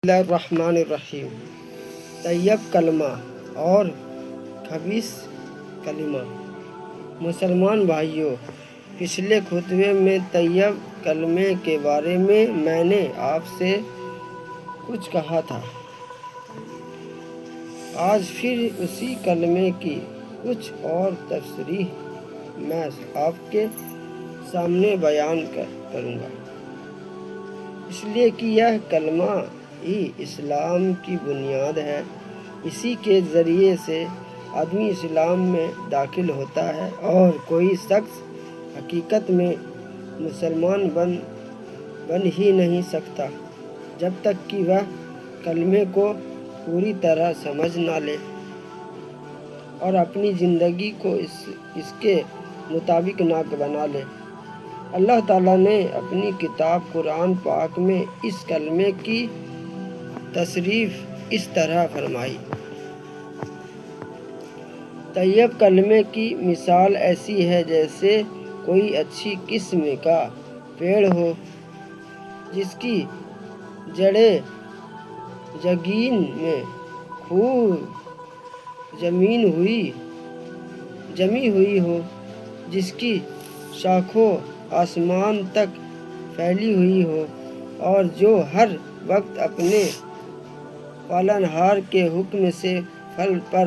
بسم اللہ الرحمن الرحیم۔ طیب کلمہ اور خبیث کلمہ۔ مسلمان بھائیوں، پچھلے خطبے میں طیب کلمے کے بارے میں نے آپ سے کچھ کہا تھا۔ آج پھر اسی کلمے کی کچھ اور تشریح میں آپ کے سامنے بیان کروں گا، اس لیے کہ یہ کلمہ ہی اسلام کی بنیاد ہے۔ اسی کے ذریعے سے آدمی اسلام میں داخل ہوتا ہے، اور کوئی شخص حقیقت میں مسلمان بن ہی نہیں سکتا جب تک کہ وہ کلمے کو پوری طرح سمجھ نہ لے اور اپنی زندگی کو اس کے مطابق نہ بنا لے۔ اللہ تعالیٰ نے اپنی کتاب قرآن پاک میں اس کلمے کی تصریف اس طرح فرمائی۔ طیب کلمے کی مثال ایسی ہے جیسے کوئی اچھی قسم کا پیڑ ہو جس کی جڑیں زمین میں خوب جمی ہوئی ہو، جس کی شاخیں آسمان تک پھیلی ہوئی ہو، اور جو ہر وقت اپنے پالنہار کے حکم سے پھل پر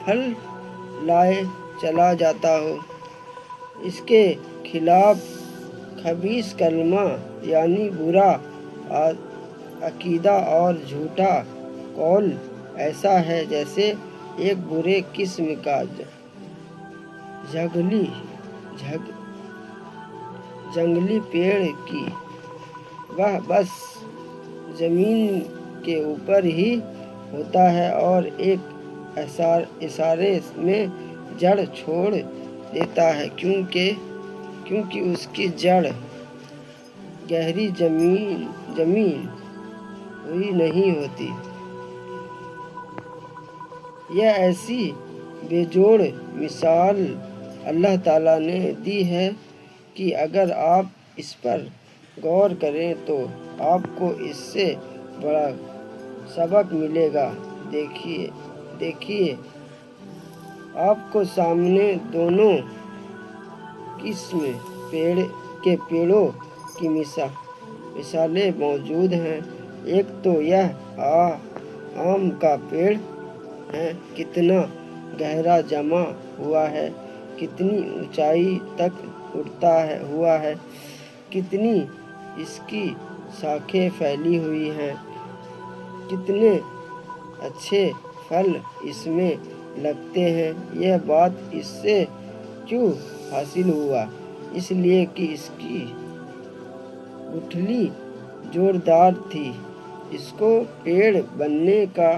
پھل لائے چلا جاتا ہو۔ اس کے خلاف خبیث کلمہ یعنی برا عقیدہ اور جھوٹا قول ایسا ہے جیسے ایک برے قسم کا جنگلی پیڑ کی وہ بس زمین کے اوپر ہی ہوتا ہے اور ایک اشارے میں جڑ چھوڑ دیتا ہے، کیونکہ اس کی جڑ گہری جمی ہوئی نہیں ہوتی۔ یہ ایسی بے جوڑ مثال اللہ تعالیٰ نے دی ہے کہ اگر آپ اس پر غور کریں تو آپ کو اس سے بڑا سبق ملے گا۔ دیکھیے، آپ کو سامنے دونوں قسم کے پیڑوں کی مثالیں موجود ہیں۔ ایک تو یہ آم کا پیڑ ہے، کتنا گہرا جما ہوا ہے، کتنی اونچائی تک اٹھتا ہوا ہے، کتنی اس کی شاخیں پھیلی ہوئی ہیں، کتنے اچھے پھل اس میں لگتے ہیں۔ یہ بات اس سے کیوں حاصل ہوا؟ اس لیے کہ اس کی گٹھلی زوردار تھی، اس کو پیڑ بننے کا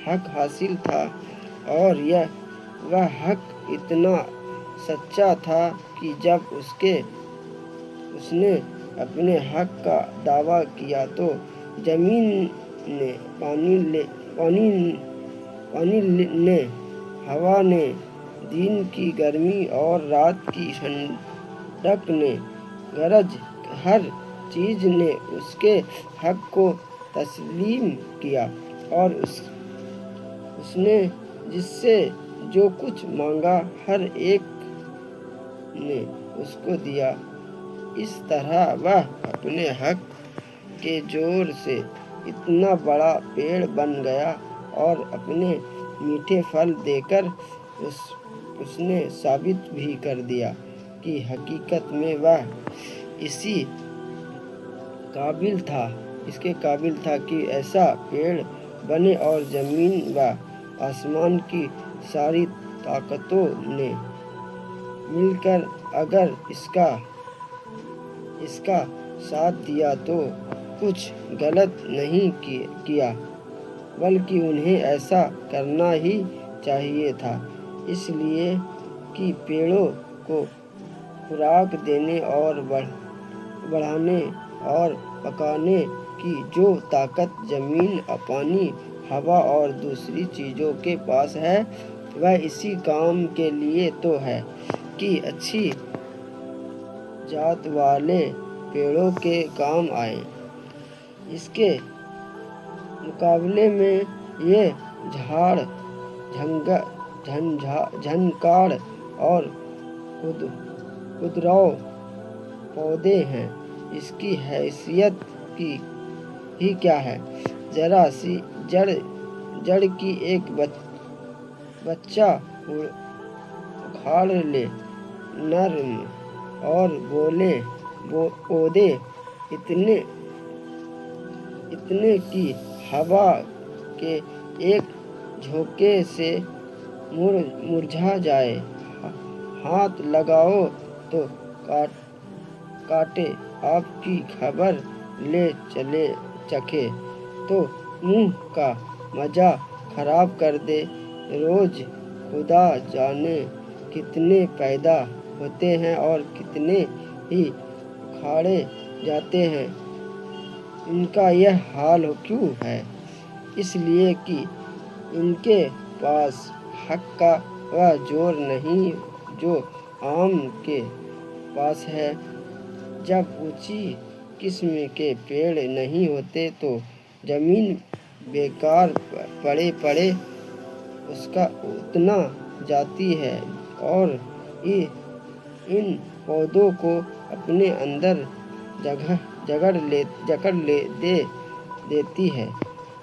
حق حاصل تھا، اور وہ حق اتنا سچا تھا کہ جب اس نے اپنے حق کا دعویٰ کیا تو زمین نے، پانی نے، ہوا نے، دن کی گرمی اور رات کی ٹھنڈک نے، غرض ہر چیز نے اس کے حق کو تسلیم کیا، اور اس نے جس سے جو کچھ مانگا ہر ایک نے اس کو دیا۔ اس طرح وہ اپنے حق کے زور سے اتنا بڑا پیڑ بن گیا، اور اپنے میٹھے پھل دے کر اس نے ثابت بھی کر دیا کہ حقیقت میں وہ اس کے قابل تھا کہ ایسا پیڑ بنے، اور زمین و آسمان کی ساری طاقتوں نے مل کر اگر اس کا ساتھ دیا تو کچھ غلط نہیں کیا، بلکہ انہیں ایسا کرنا ہی چاہیے تھا، اس لیے کہ پیڑوں کو خوراک دینے اور بڑھانے اور پکانے کی جو طاقت زمین، پانی، ہوا اور دوسری چیزوں کے پاس ہے، وہ اسی کام کے لیے تو ہے کہ اچھی ذات والے پیڑوں کے کام آئے۔ اس کے مقابلے میں یہ جھاڑ جھنکاڑ اور خودرو پودے ہیں۔ اس کی حیثیت ہی کیا ہے؟ ذرا سی جڑ کی ایک بچہ اکھاڑ لے، نرم اور بولے پودے اتنے کی ہوا کے ایک جھونکے سے مرجھا جائے۔ ہاتھ لگاؤ تو کاٹے، آپ کی خبر لے چکھے تو منہ کا مزہ خراب کر دے۔ روز خدا جانے کتنے پیدا ہوتے ہیں اور کتنے ہی اکھاڑے جاتے ہیں۔ ان کا یہ حال کیوں ہے؟ اس لیے کہ ان کے پاس حق کا وہ زور نہیں جو عام کے پاس ہے۔ جب اونچی قسم کے پیڑ نہیں ہوتے تو زمین بیکار پڑے اس کا اتنا جاتی ہے اور ان پودوں کو اپنے اندر جکڑ دیتی ہے،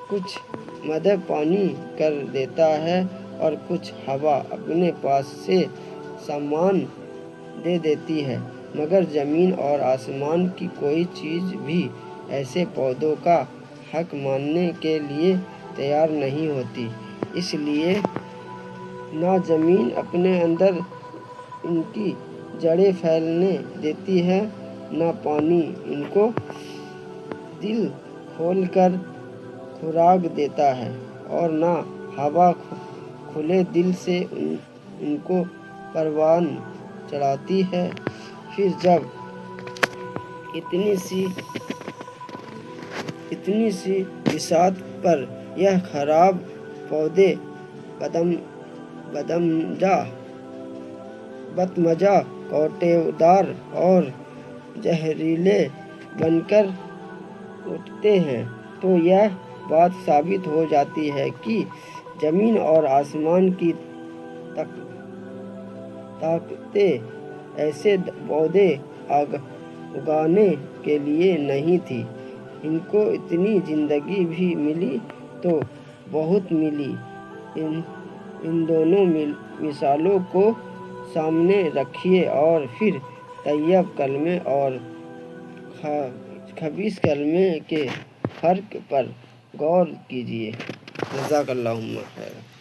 کچھ مدد پانی کر دیتا ہے اور کچھ ہوا اپنے پاس سے سامان دے دیتی ہے، مگر زمین اور آسمان کی کوئی چیز بھی ایسے پودوں کا حق ماننے کے لیے تیار نہیں ہوتی۔ اس لیے نہ زمین اپنے اندر ان کی جڑیں پھیلنے دیتی ہے، نہ پانی ان کو دل کھول کر خوراک دیتا ہے اور نہ ہوا کھلے دل سے ان کو پروان چڑھاتی ہے۔ پھر جب اتنی سی بساط پر یہ خراب پودے بدمزہ، کانٹے دار اور زہریلے بن کر اٹھتے ہیں تو یہ بات ثابت ہو جاتی ہے کہ زمین اور آسمان کی طاقتیں ایسے پودے اگانے کے لیے نہیں تھیں۔ ان کو اتنی زندگی بھی ملی تو بہت ملی۔ ان دونوں مثالوں کو سامنے رکھیے اور پھر طیب کلمے اور خبیث کلمے کے فرق پر غور کیجیے۔ جزاک اللہ خیر۔